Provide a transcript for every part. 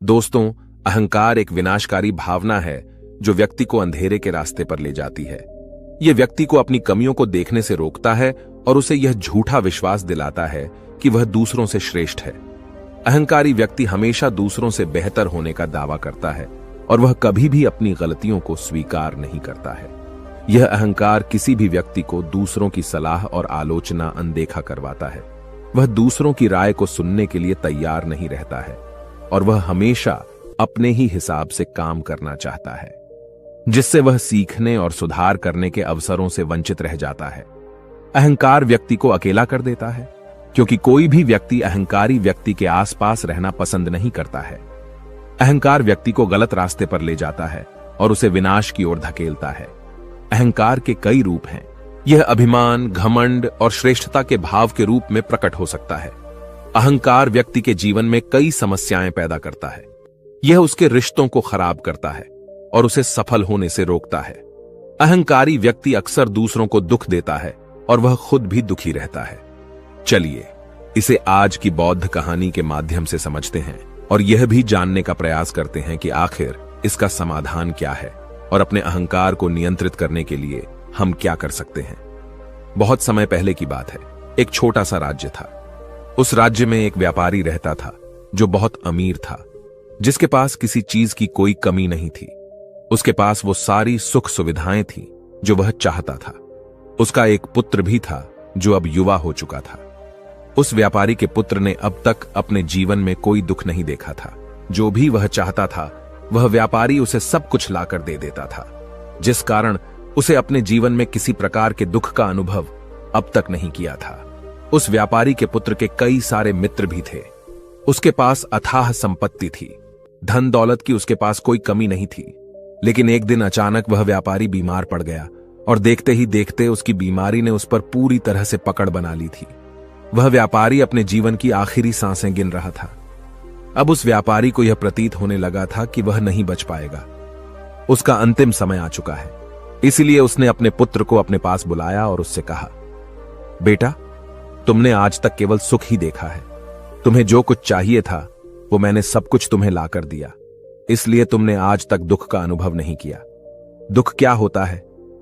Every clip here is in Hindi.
दोस्तों, अहंकार एक विनाशकारी भावना है जो व्यक्ति को अंधेरे के रास्ते पर ले जाती है। यह व्यक्ति को अपनी कमियों को देखने से रोकता है और उसे यह झूठा विश्वास दिलाता है कि वह दूसरों से श्रेष्ठ है। अहंकारी व्यक्ति हमेशा दूसरों से बेहतर होने का दावा करता है और वह कभी भी अपनी गलतियों को स्वीकार नहीं करता है। यह अहंकार किसी भी व्यक्ति को दूसरों की सलाह और आलोचना अनदेखा करवाता है। वह दूसरों की राय को सुनने के लिए तैयार नहीं रहता है और वह हमेशा अपने ही हिसाब से काम करना चाहता है, जिससे वह सीखने और सुधार करने के अवसरों से वंचित रह जाता है। अहंकार व्यक्ति को अकेला कर देता है, क्योंकि कोई भी व्यक्ति अहंकारी व्यक्ति के आसपास रहना पसंद नहीं करता है। अहंकार व्यक्ति को गलत रास्ते पर ले जाता है और उसे विनाश की ओर धकेलता है। अहंकार के कई रूप हैं। यह अभिमान, घमंड और श्रेष्ठता के भाव के रूप में प्रकट हो सकता है। अहंकार व्यक्ति के जीवन में कई समस्याएं पैदा करता है। यह उसके रिश्तों को खराब करता है और उसे सफल होने से रोकता है। अहंकारी व्यक्ति अक्सर दूसरों को दुख देता है और वह खुद भी दुखी रहता है। चलिए इसे आज की बौद्ध कहानी के माध्यम से समझते हैं और यह भी जानने का प्रयास करते हैं कि आखिर इसका समाधान क्या है और अपने अहंकार को नियंत्रित करने के लिए हम क्या कर सकते हैं। बहुत समय पहले की बात है। एक छोटा सा राज्य था। उस राज्य में एक व्यापारी रहता था जो बहुत अमीर था, जिसके पास किसी चीज की कोई कमी नहीं थी। उसके पास वो सारी सुख सुविधाएं थीं जो वह चाहता था। उसका एक पुत्र भी था जो अब युवा हो चुका था। उस व्यापारी के पुत्र ने अब तक अपने जीवन में कोई दुख नहीं देखा था। जो भी वह चाहता था वह व्यापारी उसे सब कुछ लाकर दे देता था, जिस कारण उसे अपने जीवन में किसी प्रकार के दुख का अनुभव अब तक नहीं किया था। उस व्यापारी के पुत्र के कई सारे मित्र भी थे। उसके पास अथाह संपत्ति थी। धन दौलत की उसके पास कोई कमी नहीं थी। लेकिन एक दिन अचानक वह व्यापारी बीमार पड़ गया और देखते ही देखते उसकी बीमारी ने उस पर पूरी तरह से पकड़ बना ली थी। वह व्यापारी अपने जीवन की आखिरी सांसें गिन रहा था। अब उस व्यापारी को यह प्रतीत होने लगा था कि वह नहीं बच पाएगा। उसका अंतिम समय आ चुका है। इसलिए उसने अपने पुत्र को अपने पास बुलाया और उससे कहा, बेटा, तुमने आज तक केवल सुख ही देखा है। तुम्हें जो कुछ चाहिए था वो मैंने सब कुछ तुम्हें लाकर दिया, इसलिए तुमने आज तक दुख का अनुभव नहीं किया। दुख क्या होता है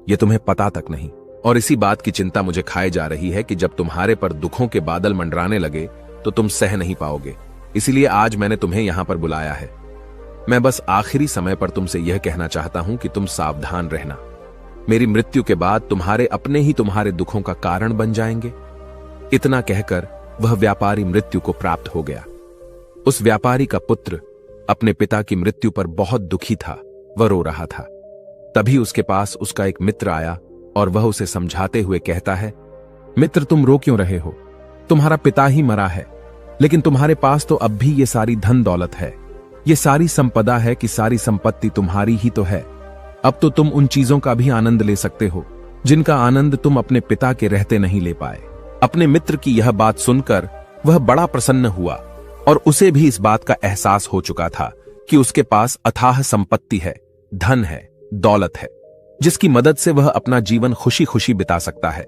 ये तुम्हें पता तक नहीं, और इसी बात की चिंता मुझे खाए जा रही है कि जब तुम्हारे पर दुखों के बादल मंडराने लगे तो तुम सह नहीं पाओगे। इसीलिए आज मैंने तुम्हें यहां पर बुलाया है। मैं बस आखिरी समय पर तुमसे यह कहना चाहता हूं कि तुम सावधान रहना। मेरी मृत्यु के बाद तुम्हारे अपने ही तुम्हारे दुखों का कारण बन जाएंगे। इतना कहकर वह व्यापारी मृत्यु को प्राप्त हो गया। उस व्यापारी का पुत्र अपने पिता की मृत्यु पर बहुत दुखी था। वह रो रहा था। तभी उसके पास उसका एक मित्र आया और वह उसे समझाते हुए कहता है, मित्र, तुम रो क्यों रहे हो? तुम्हारा पिता ही मरा है, लेकिन तुम्हारे पास तो अब भी ये सारी धन दौलत है। ये सारी संपदा है कि सारी संपत्ति तुम्हारी ही तो है। अब तो तुम उन चीजों का भी आनंद ले सकते हो जिनका आनंद तुम अपने पिता के रहते नहीं ले पाए। अपने मित्र की यह बात सुनकर वह बड़ा प्रसन्न हुआ और उसे भी इस बात का एहसास हो चुका था कि उसके पास अथाह संपत्ति है, धन है, दौलत है, जिसकी मदद से वह अपना जीवन खुशी खुशी बिता सकता है।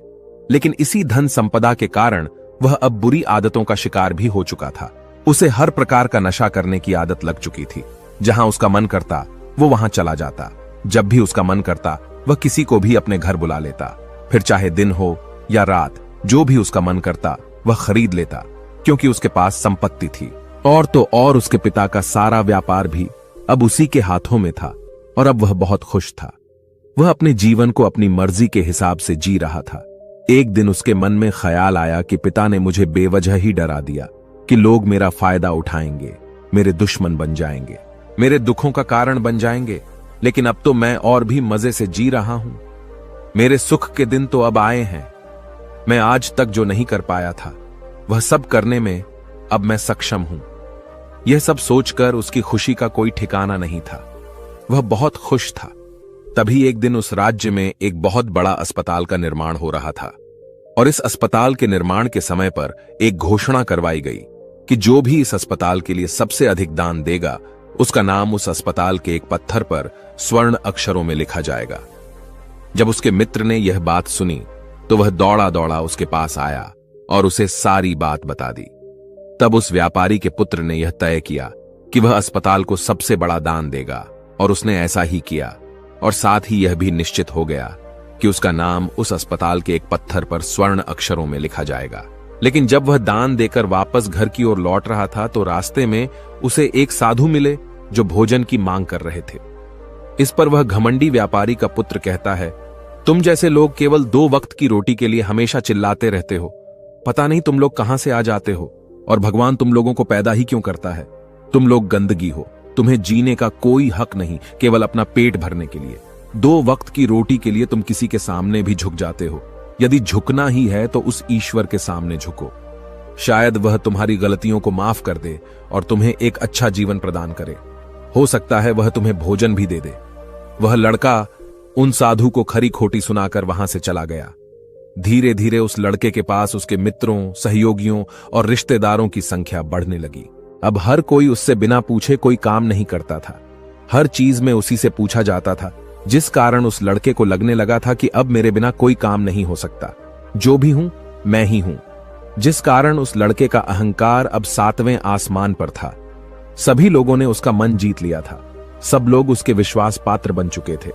लेकिन इसी धन संपदा के कारण वह अब बुरी आदतों का शिकार भी हो चुका था। उसे हर प्रकार का नशा करने की आदत लग चुकी थी। जहां उसका मन करता वो वहां चला जाता। जब भी उसका मन करता वह किसी को भी अपने घर बुला लेता। फिर चाहे दिन हो या रात, जो भी उसका मन करता वह खरीद लेता, क्योंकि उसके पास संपत्ति थी। और तो और उसके पिता का सारा व्यापार भी अब उसी के हाथों में था और अब वह बहुत खुश था। वह अपने जीवन को अपनी मर्जी के हिसाब से जी रहा था। एक दिन उसके मन में ख्याल आया कि पिता ने मुझे बेवजह ही डरा दिया कि लोग मेरा फायदा उठाएंगे, मेरे दुश्मन बन जाएंगे, मेरे दुखों का कारण बन जाएंगे। लेकिन अब तो मैं और भी मजे से जी रहा हूं। मेरे सुख के दिन तो अब आए हैं। मैं आज तक जो नहीं कर पाया था वह सब करने में अब मैं सक्षम हूं। यह सब सोचकर उसकी खुशी का कोई ठिकाना नहीं था। वह बहुत खुश था। तभी एक दिन उस राज्य में एक बहुत बड़ा अस्पताल का निर्माण हो रहा था और इस अस्पताल के निर्माण के समय पर एक घोषणा करवाई गई कि जो भी इस अस्पताल के लिए सबसे अधिक दान देगा उसका नाम उस अस्पताल के एक पत्थर पर स्वर्ण अक्षरों में लिखा जाएगा। जब उसके मित्र ने यह बात सुनी तो वह दौड़ा दौड़ा उसके पास आया और उसे सारी बात बता दी। तब उस व्यापारी के पुत्र ने यह तय किया कि वह अस्पताल को सबसे बड़ा दान देगा, और उसने ऐसा ही किया। और साथ ही यह भी निश्चित हो गया कि उसका नाम उस अस्पताल के एक पत्थर पर स्वर्ण अक्षरों में लिखा जाएगा। लेकिन जब वह दान देकर वापस घर की ओर लौट रहा था तो रास्ते में उसे एक साधु मिले जो भोजन की मांग कर रहे थे। इस पर वह घमंडी व्यापारी का पुत्र कहता है, तुम जैसे लोग केवल 2 वक्त की रोटी के लिए हमेशा चिल्लाते रहते हो। पता नहीं तुम लोग कहां से आ जाते हो, और भगवान तुम लोगों को पैदा ही क्यों करता है। तुम लोग गंदगी हो, तुम्हें जीने का कोई हक नहीं, केवल अपना पेट भरने के लिए। 2 वक्त की रोटी के लिए तुम किसी के सामने भी झुक जाते हो। यदि झुकना ही है तो उस ईश्वर के सामने झुको। शायद वह तुम्हारी गलतियों को माफ कर दे और तुम्हें एक अच्छा जीवन प्रदान करे। हो सकता है वह तुम्हें भोजन भी दे दे। वह लड़का उन साधु को खरी खोटी सुनाकर वहां से चला गया। धीरे धीरे उस लड़के के पास उसके मित्रों, सहयोगियों और रिश्तेदारों की संख्या बढ़ने लगी। अब हर कोई उससे बिना पूछे कोई काम नहीं करता था। हर चीज में उसी से पूछा जाता था, जिस कारण उस लड़के को लगने लगा था कि अब मेरे बिना कोई काम नहीं हो सकता। जो भी हूं मैं ही हूं। जिस कारण उस लड़के का अहंकार अब 7वें आसमान पर था। सभी लोगों ने उसका मन जीत लिया था। सब लोग उसके विश्वास पात्र बन चुके थे।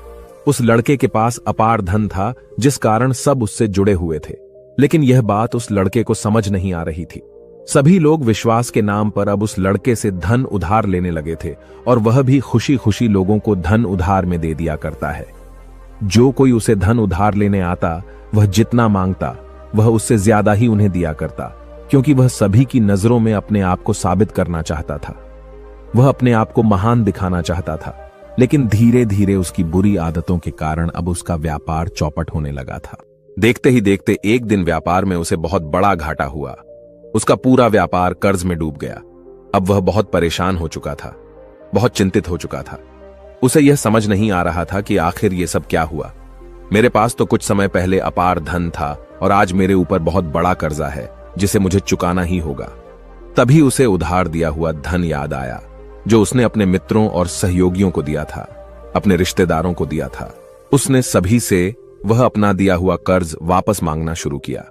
उस लड़के के पास अपार धन था, जिस कारण सब उससे जुड़े हुए थे। लेकिन यह बात उस लड़के को समझ नहीं आ रही थी। सभी लोग विश्वास के नाम पर अब उस लड़के से धन उधार लेने लगे थे, और वह भी खुशी खुशी लोगों को धन उधार में दे दिया करता है। जो कोई उसे धन उधार लेने आता, वह जितना मांगता वह उससे ज्यादा ही उन्हें दिया करता, क्योंकि वह सभी की नजरों में अपने आप को साबित करना चाहता था। वह अपने आप को महान दिखाना चाहता था। लेकिन धीरे धीरे उसकी बुरी आदतों के कारण अब उसका व्यापार चौपट होने लगा था। देखते ही देखते एक दिन व्यापार में उसे बहुत बड़ा घाटा हुआ। उसका पूरा व्यापार कर्ज में डूब गया। अब वह बहुत परेशान हो चुका था, बहुत चिंतित हो चुका था। उसे यह समझ नहीं आ रहा था कि आखिर ये सब क्या हुआ। मेरे पास तो कुछ समय पहले अपार धन था, और आज मेरे ऊपर बहुत बड़ा कर्जा है जिसे मुझे चुकाना ही होगा। तभी उसे उधार दिया हुआ धन याद आया, जो उसने अपने मित्रों और सहयोगियों को दिया था, अपने रिश्तेदारों को दिया था। उसने सभी से वह अपना दिया हुआ कर्ज वापस मांगना शुरू किया।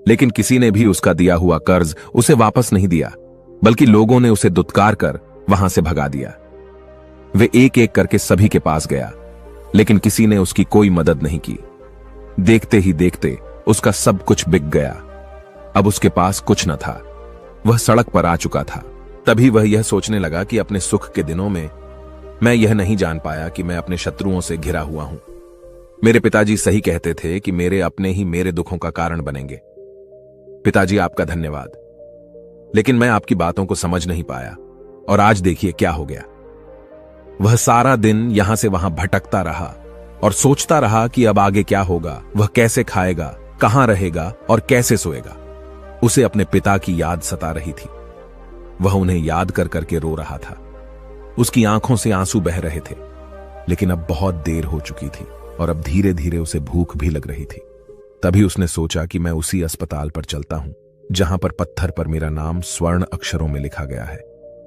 लेकिन किसी ने भी उसका दिया हुआ कर्ज उसे वापस नहीं दिया, बल्कि लोगों ने उसे दुत्कार कर वहां से भगा दिया। वे एक एक करके सभी के पास गया, लेकिन किसी ने उसकी कोई मदद नहीं की। देखते ही देखते उसका सब कुछ बिक गया। अब उसके पास कुछ न था। वह सड़क पर आ चुका था। तभी वह यह सोचने लगा कि अपने सुख के दिनों में मैं यह नहीं जान पाया कि मैं अपने शत्रुओं से घिरा हुआ हूं। मेरे पिताजी सही कहते थे कि मेरे अपने ही मेरे दुखों का कारण बनेंगे। पिताजी, आपका धन्यवाद। लेकिन मैं आपकी बातों को समझ नहीं पाया, और आज देखिए क्या हो गया। वह सारा दिन यहां से वहां भटकता रहा और सोचता रहा कि अब आगे क्या होगा, वह कैसे खाएगा, कहां रहेगा और कैसे सोएगा। उसे अपने पिता की याद सता रही थी। वह उन्हें याद कर करके रो रहा था। उसकी आंखों से आंसू बह रहे थे। लेकिन अब बहुत देर हो चुकी थी, और अब धीरे धीरे उसे भूख भी लग रही थी। तभी उसने सोचा कि मैं उसी अस्पताल पर चलता हूं जहां पर पत्थर पर मेरा नाम स्वर्ण अक्षरों में लिखा गया है।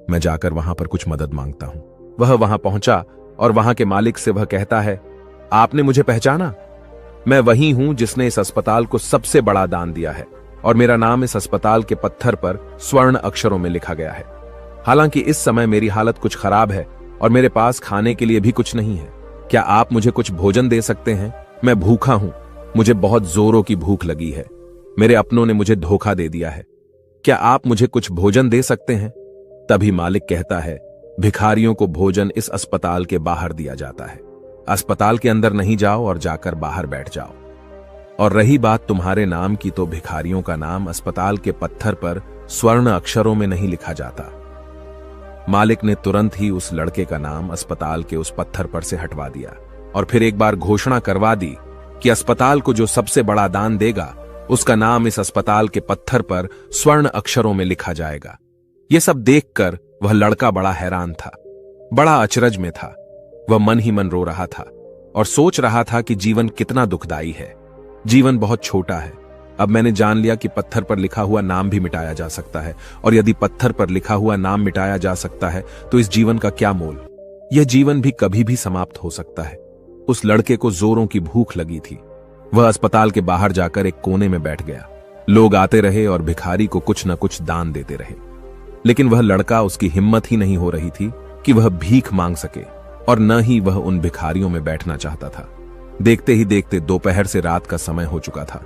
मैं जाकर वहां पर कुछ मदद मांगता हूं। वह वहां पहुंचा और वहां के मालिक से वह कहता है, आपने मुझे पहचाना? मैं वही हूं जिसने इस अस्पताल को सबसे बड़ा दान दिया है, और मेरा नाम इस अस्पताल के पत्थर पर स्वर्ण अक्षरों में लिखा गया है। हालांकि इस समय मेरी हालत कुछ खराब है और मेरे पास खाने के लिए भी कुछ नहीं है। क्या आप मुझे कुछ भोजन दे सकते हैं? मैं भूखा हूं। मुझे बहुत जोरों की भूख लगी है। मेरे अपनों ने मुझे धोखा दे दिया है। क्या आप मुझे कुछ भोजन दे सकते हैं? तभी मालिक कहता है, भिखारियों को भोजन इस अस्पताल के बाहर दिया जाता है। अस्पताल के अंदर नहीं जाओ और जाकर बाहर बैठ जाओ। और रही बात तुम्हारे नाम की, तो भिखारियों का नाम अस्पताल के पत्थर पर स्वर्ण अक्षरों में नहीं लिखा जाता। मालिक ने तुरंत ही उस लड़के का नाम अस्पताल के उस पत्थर पर से हटवा दिया, और फिर एक बार घोषणा करवा दी कि अस्पताल को जो सबसे बड़ा दान देगा, उसका नाम इस अस्पताल के पत्थर पर स्वर्ण अक्षरों में लिखा जाएगा। यह सब देखकर वह लड़का बड़ा हैरान था, बड़ा अचरज में था। वह मन ही मन रो रहा था और सोच रहा था कि जीवन कितना दुखदाई है। जीवन बहुत छोटा है। अब मैंने जान लिया कि पत्थर पर लिखा हुआ नाम भी मिटाया जा सकता है, और यदि पत्थर पर लिखा हुआ नाम मिटाया जा सकता है तो इस जीवन का क्या मोल? यह जीवन भी कभी भी समाप्त हो सकता है। उस लड़के को जोरों की भूख लगी थी। वह अस्पताल के बाहर जाकर एक कोने में बैठ गया। लोग आते रहे और भिखारी को कुछ न कुछ दान देते रहे। लेकिन वह लड़का, उसकी हिम्मत ही नहीं हो रही थी कि वह भीख मांग सके, और न ही वह उन भिखारियों में बैठना चाहता था। देखते ही देखते दोपहर से रात का समय हो चुका था,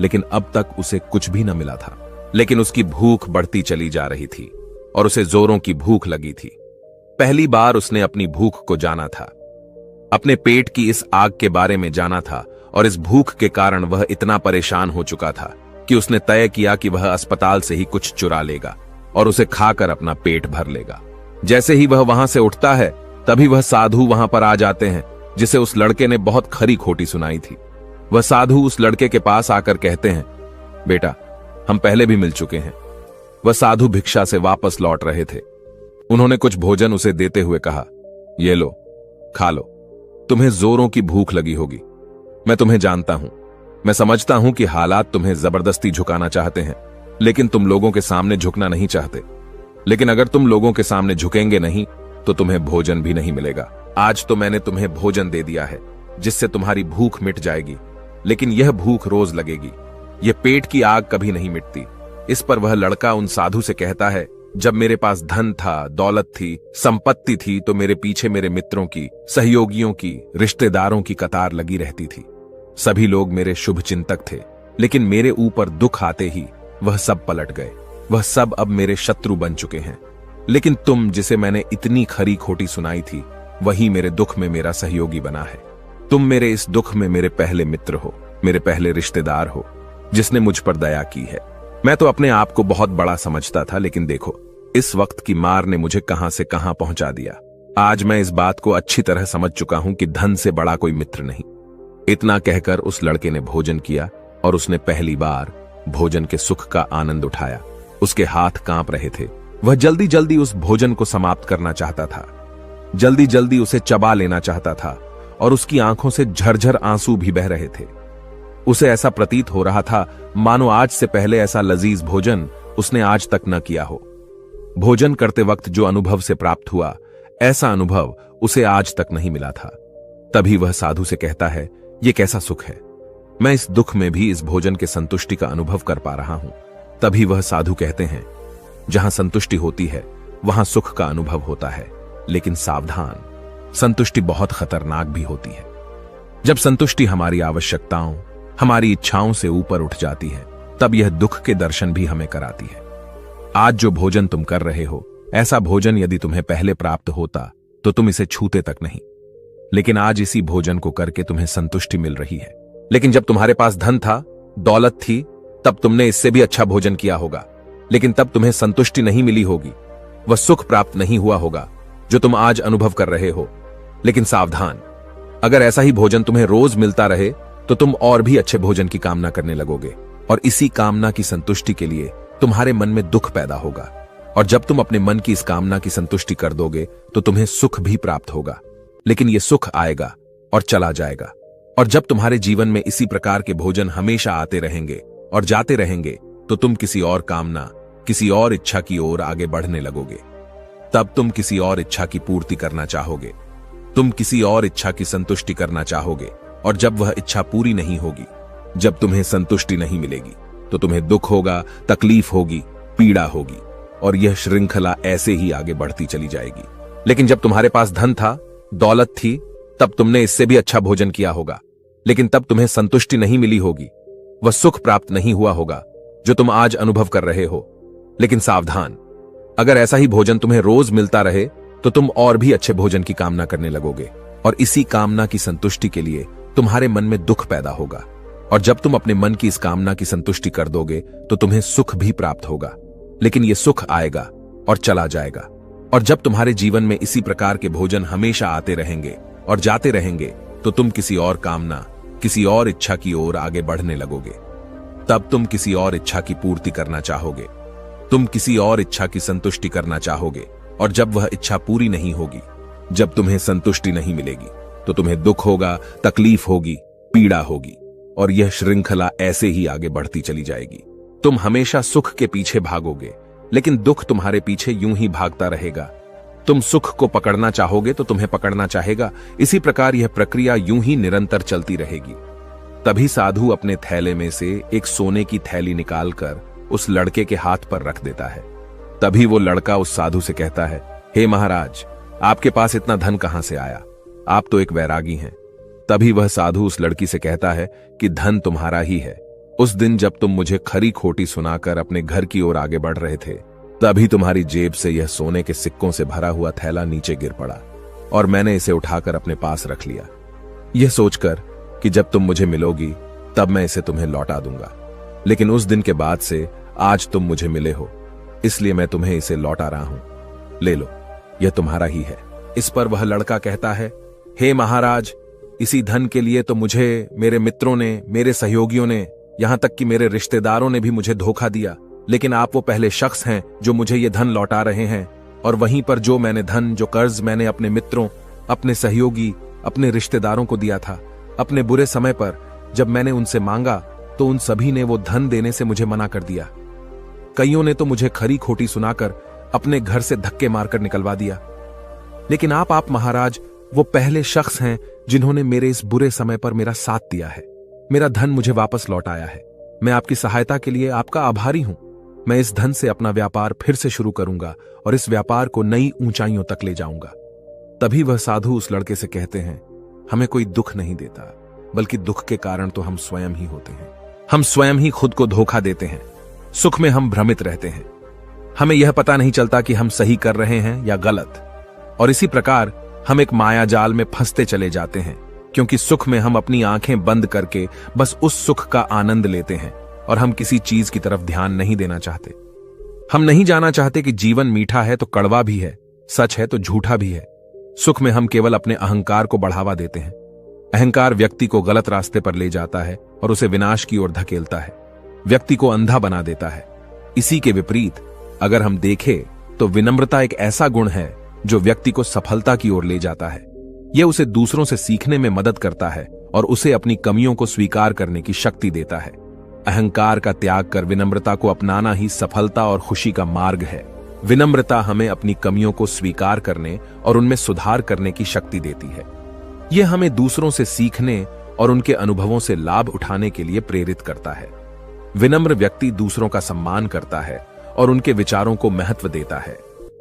लेकिन अब तक उसे कुछ भी न मिला था। लेकिन उसकी भूख बढ़ती चली जा रही थी और उसे जोरों की भूख लगी थी। पहली बार उसने अपनी भूख को जाना था, अपने पेट की इस आग के बारे में जाना था, और इस भूख के कारण वह इतना परेशान हो चुका था कि उसने तय किया कि वह अस्पताल से ही कुछ चुरा लेगा और उसे खाकर अपना पेट भर लेगा। जैसे ही वह वहां से उठता है, तभी वह साधु वहां पर आ जाते हैं, जिसे उस लड़के ने बहुत खरी खोटी सुनाई थी। वह साधु उस लड़के के पास आकर कहते हैं, बेटा, हम पहले भी मिल चुके हैं। वह साधु भिक्षा से वापस लौट रहे थे। उन्होंने कुछ भोजन उसे देते हुए कहा, ये लो, खा लो, तुम्हें जोरों की भूख लगी होगी। मैं तुम्हें जानता हूं, मैं समझता हूं कि हालात तुम्हें जबरदस्ती झुकाना चाहते हैं, लेकिन तुम लोगों के सामने झुकना नहीं चाहते। लेकिन अगर तुम लोगों के सामने झुकेंगे नहीं तो तुम्हें भोजन भी नहीं मिलेगा। आज तो मैंने तुम्हें भोजन दे दिया है, जिससे तुम्हारी भूख मिट जाएगी, लेकिन यह भूख रोज लगेगी। यह पेट की आग कभी नहीं मिटती। इस पर वह लड़का उन साधु से कहता है, जब मेरे पास धन था, दौलत थी, संपत्ति थी, तो मेरे पीछे मेरे मित्रों की, सहयोगियों की, रिश्तेदारों की कतार लगी रहती थी। सभी लोग मेरे शुभ चिंतक थे, लेकिन मेरे ऊपर दुख आते ही वह सब पलट गए। वह सब अब मेरे शत्रु बन चुके हैं। लेकिन तुम, जिसे मैंने इतनी खरी खोटी सुनाई थी, वही मेरे दुख में मेरा सहयोगी बना है। तुम मेरे इस दुख में मेरे पहले मित्र हो, मेरे पहले रिश्तेदार हो, जिसने मुझ पर दया की है। मैं तो अपने आप को बहुत बड़ा समझता था, लेकिन देखो, इस वक्त की मार ने मुझे कहां से कहां पहुंचा दिया। आज मैं इस बात को अच्छी तरह समझ चुका हूं कि धन से बड़ा कोई मित्र नहीं। इतना कहकर उस लड़के ने भोजन किया और उसने पहली बार भोजन के सुख का आनंद उठाया। उसके हाथ कांप रहे थे। वह जल्दी जल्दी उस भोजन को समाप्त करना चाहता था, जल्दी जल्दी उसे चबा लेना चाहता था, और उसकी आंखों से झरझर आंसू भी बह रहे थे। उसे ऐसा प्रतीत हो रहा था मानो आज से पहले ऐसा लजीज भोजन उसने आज तक न किया हो। भोजन करते वक्त जो अनुभव से प्राप्त हुआ, ऐसा अनुभव उसे आज तक नहीं मिला था। तभी वह साधु से कहता है, यह कैसा सुख है, मैं इस दुख में भी इस भोजन के संतुष्टि का अनुभव कर पा रहा हूं। तभी वह साधु कहते हैं, जहां संतुष्टि होती है वहां सुख का अनुभव होता है, लेकिन सावधान, संतुष्टि बहुत खतरनाक भी होती है। जब संतुष्टि हमारी आवश्यकताओं, हमारी इच्छाओं से ऊपर उठ जाती है, तब यह दुख के दर्शन भी हमें कराती है। आज जो भोजन तुम कर रहे हो, ऐसा भोजन यदि तुम्हें पहले प्राप्त होता तो तुम इसे छूते तक नहीं। लेकिन आज इसी भोजन को करके तुम्हें संतुष्टि मिल रही है। लेकिन जब तुम्हारे पास धन था, दौलत थी, तब तुमने इससे भी अच्छा भोजन किया होगा, लेकिन तब तुम्हें संतुष्टि नहीं मिली होगी, वह सुख प्राप्त नहीं हुआ होगा जो तुम आज अनुभव कर रहे हो। लेकिन सावधान, अगर ऐसा ही भोजन तुम्हें रोज मिलता रहे तो तुम और भी अच्छे भोजन की कामना करने लगोगे, और इसी कामना की संतुष्टि के लिए तुम्हारे मन में दुख पैदा होगा। और जब तुम अपने मन की इस कामना की संतुष्टि कर दोगे तो तुम्हें सुख भी प्राप्त होगा, लेकिन यह सुख आएगा और चला जाएगा। और जब तुम्हारे जीवन में इसी प्रकार के भोजन हमेशा आते रहेंगे और जाते रहेंगे, तो तुम किसी और कामना, किसी और इच्छा की ओर आगे बढ़ने लगोगे। तब तुम किसी और इच्छा की पूर्ति करना चाहोगे, तुम किसी और इच्छा की संतुष्टि करना चाहोगे, और जब वह इच्छा पूरी नहीं होगी, जब तुम्हें संतुष्टि नहीं मिलेगी, तो तुम्हें दुख होगा, तकलीफ होगी, पीड़ा होगी, और यह श्रृंखला ऐसे ही आगे बढ़ती चली जाएगी। लेकिन जब तुम्हारे पास धन था, दौलत थी, तब तुमने इससे भी अच्छा भोजन किया होगा, लेकिन तब तुम्हें संतुष्टि नहीं मिली होगी, वह सुख प्राप्त नहीं हुआ होगा जो तुम आज अनुभव कर रहे हो। लेकिन सावधान, अगर ऐसा ही भोजन तुम्हें रोज मिलता रहे तो तुम और भी अच्छे भोजन की कामना करने लगोगे, और इसी कामना की संतुष्टि के लिए तुम्हारे मन में दुख पैदा होगा। और जब तुम अपने मन की इस कामना की संतुष्टि कर दोगे तो तुम्हें सुख भी प्राप्त होगा, लेकिन यह सुख आएगा और चला जाएगा। और जब तुम्हारे जीवन में इसी प्रकार के भोजन हमेशा आते रहेंगे और जाते रहेंगे, तो तुम किसी और कामना, किसी और इच्छा की ओर आगे बढ़ने लगोगे। तब तुम किसी और इच्छा की पूर्ति करना चाहोगे, तुम किसी और इच्छा की संतुष्टि करना चाहोगे, और जब वह इच्छा पूरी नहीं होगी, जब तुम्हें संतुष्टि नहीं मिलेगी, तो तुम्हें दुख होगा, तकलीफ होगी, पीड़ा होगी, और यह श्रृंखला ऐसे ही आगे बढ़ती चली जाएगी। तुम हमेशा सुख के पीछे भागोगे, लेकिन दुख तुम्हारे पीछे यूं ही भागता रहेगा। तुम सुख को पकड़ना चाहोगे तो तुम्हें पकड़ना चाहेगा। इसी प्रकार यह प्रक्रिया यूं ही निरंतर चलती रहेगी। तभी साधु अपने थैले में से एक सोने की थैली निकालकर उस लड़के के हाथ पर रख देता है। तभी वो लड़का उस साधु से कहता है, हे महाराज, आपके पास इतना धन कहां से आया? आप तो एक वैरागी हैं। तभी वह साधु उस लड़की से कहता है कि धन तुम्हारा ही है। उस दिन जब तुम मुझे खरी खोटी सुनाकर अपने घर की ओर आगे बढ़ रहे थे, तभी तुम्हारी जेब से यह सोने के सिक्कों से भरा हुआ थैला नीचे गिर पड़ा और मैंने इसे उठाकर अपने पास रख लिया, यह सोचकर कि जब तुम मुझे मिलोगी तब मैं इसे तुम्हें लौटा दूंगा। लेकिन उस दिन के बाद से आज तुम मुझे मिले हो, इसलिए मैं तुम्हें इसे लौटा रहा हूं। ले लो, यह तुम्हारा ही है। इस पर वह लड़का कहता है, हे महाराज, इसी धन के लिए तो मुझे मेरे मित्रों ने, मेरे सहयोगियों ने, यहां तक कि मेरे रिश्तेदारों ने भी मुझे धोखा दिया। लेकिन आप वो पहले शख्स हैं जो मुझे ये धन लौटा रहे हैं। और वहीं पर जो मैंने धन, जो कर्ज मैंने अपने मित्रों, अपने सहयोगी, अपने रिश्तेदारों को दिया था, अपने बुरे समय पर जब मैंने उनसे मांगा तो उन सभी ने वो धन देने से मुझे मना कर दिया। कईयों ने तो मुझे खरी खोटी सुनाकर अपने घर से धक्के मारकर निकलवा दिया। लेकिन आप महाराज वो पहले शख्स हैं जिन्होंने मेरे इस बुरे समय पर मेरा साथ दिया है, मेरा धन मुझे वापस लौटाया है। मैं आपकी सहायता के लिए आपका आभारी हूं। मैं इस धन से अपना व्यापार फिर से शुरू करूंगा और इस व्यापार को नई ऊंचाइयों तक ले जाऊंगा। तभी वह साधु उस लड़के से कहते हैं, हमें कोई दुख नहीं देता, बल्कि दुख के कारण तो हम स्वयं ही होते हैं। हम स्वयं ही खुद को धोखा देते हैं। सुख में हम भ्रमित रहते हैं। हमें यह पता नहीं चलता कि हम सही कर रहे हैं या गलत। और इसी प्रकार हम एक माया जाल में फंसते चले जाते हैं, क्योंकि सुख में हम अपनी आंखें बंद करके बस उस सुख का आनंद लेते हैं और हम किसी चीज की तरफ ध्यान नहीं देना चाहते। हम नहीं जाना चाहते कि जीवन मीठा है तो कड़वा भी है, सच है तो झूठा भी है। सुख में हम केवल अपने अहंकार को बढ़ावा देते हैं। अहंकार व्यक्ति को गलत रास्ते पर ले जाता है और उसे विनाश की ओर धकेलता है, व्यक्ति को अंधा बना देता है। इसी के विपरीत अगर हम देखें तो विनम्रता एक ऐसा गुण है जो व्यक्ति को सफलता की ओर ले जाता है। यह उसे दूसरों से सीखने में मदद करता है और उसे अपनी कमियों को स्वीकार करने की शक्ति देता है। अहंकार का त्याग कर विनम्रता को अपनाना ही सफलता और खुशी का मार्ग है। विनम्रता हमें अपनी कमियों को स्वीकार करने और उनमें सुधार करने की शक्ति देती है। यह हमें दूसरों से सीखने और उनके अनुभवों से लाभ उठाने के लिए प्रेरित करता है। विनम्र व्यक्ति दूसरों का सम्मान करता है और उनके विचारों को महत्व देता है,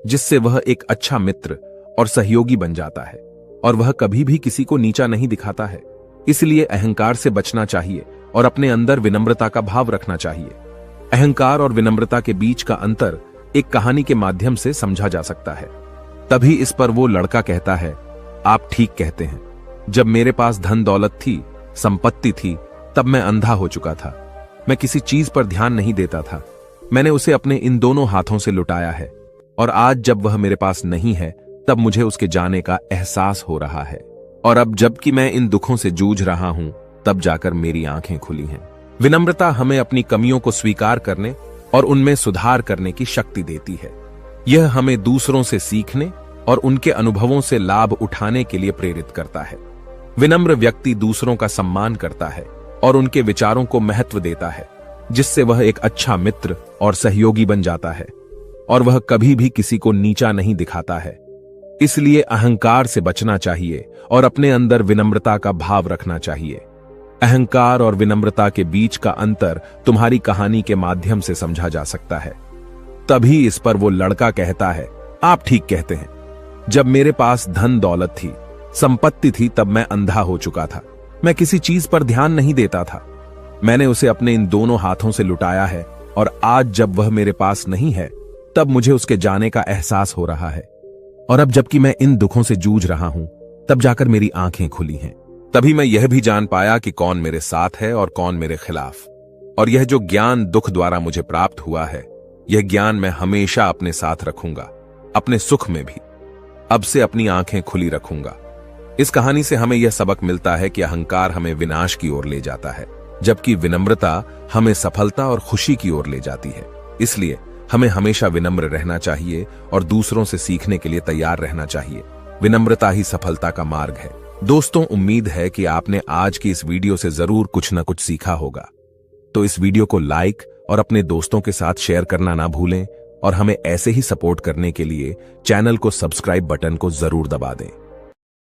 जिससे वह एक अच्छा मित्र और सहयोगी बन जाता है और वह कभी भी किसी को नीचा नहीं दिखाता है। इसलिए अहंकार से बचना चाहिए और अपने अंदर विनम्रता का भाव रखना चाहिए। अहंकार और विनम्रता के बीच का अंतर एक कहानी के माध्यम से समझा जा सकता है। तभी इस पर वो लड़का कहता है, आप ठीक कहते हैं। जब मेरे पास धन दौलत थी, संपत्ति थी, तब मैं अंधा हो चुका था। मैं किसी चीज पर ध्यान नहीं देता था। मैंने उसे अपने इन दोनों हाथों से लुटाया है और आज जब वह मेरे पास नहीं है तब मुझे उसके जाने का एहसास हो रहा है। और अब जबकि मैं इन दुखों से जूझ रहा हूं तब जाकर मेरी आंखें खुली हैं। विनम्रता हमें अपनी कमियों को स्वीकार करने और उनमें सुधार करने की शक्ति देती है। यह हमें दूसरों से सीखने और उनके अनुभवों से लाभ उठाने के लिए प्रेरित करता है। विनम्र व्यक्ति दूसरों का सम्मान करता है और उनके विचारों को महत्व देता है, जिससे वह एक अच्छा मित्र और सहयोगी बन जाता है और वह कभी भी किसी को नीचा नहीं दिखाता है। इसलिए अहंकार से बचना चाहिए और अपने अंदर विनम्रता का भाव रखना चाहिए। अहंकार और विनम्रता के बीच का अंतर तुम्हारी कहानी के माध्यम से समझा जा सकता है। तभी इस पर वो लड़का कहता है, आप ठीक कहते हैं। जब मेरे पास धन दौलत थी, संपत्ति थी, तब मैं अंधा हो चुका था। मैं किसी चीज पर ध्यान नहीं देता था। मैंने उसे अपने इन दोनों हाथों से लुटाया है और आज जब वह मेरे पास नहीं है तब मुझे उसके जाने का एहसास हो रहा है। और अब जबकि मैं इन दुखों से जूझ रहा हूं तब जाकर मेरी आंखें खुली हैं। तभी मैं यह भी जान पाया कि कौन मेरे साथ है और कौन मेरे खिलाफ। और यह जो ज्ञान दुख द्वारा मुझे प्राप्त हुआ है, यह ज्ञान मैं हमेशा अपने साथ रखूंगा, अपने सुख में भी। अब से अपनी आंखें खुली रखूंगा। इस कहानी से हमें यह सबक मिलता है कि अहंकार हमें विनाश की ओर ले जाता है, जबकि विनम्रता हमें सफलता और खुशी की ओर ले जाती है। इसलिए हमें हमेशा विनम्र रहना चाहिए और दूसरों से सीखने के लिए तैयार रहना चाहिए। विनम्रता ही सफलता का मार्ग है। दोस्तों, उम्मीद है कि आपने आज की इस वीडियो से जरूर कुछ न कुछ सीखा होगा। तो इस वीडियो को लाइक और अपने दोस्तों के साथ शेयर करना ना भूलें और हमें ऐसे ही सपोर्ट करने के लिए चैनल को सब्सक्राइब बटन को जरूर दबा दें।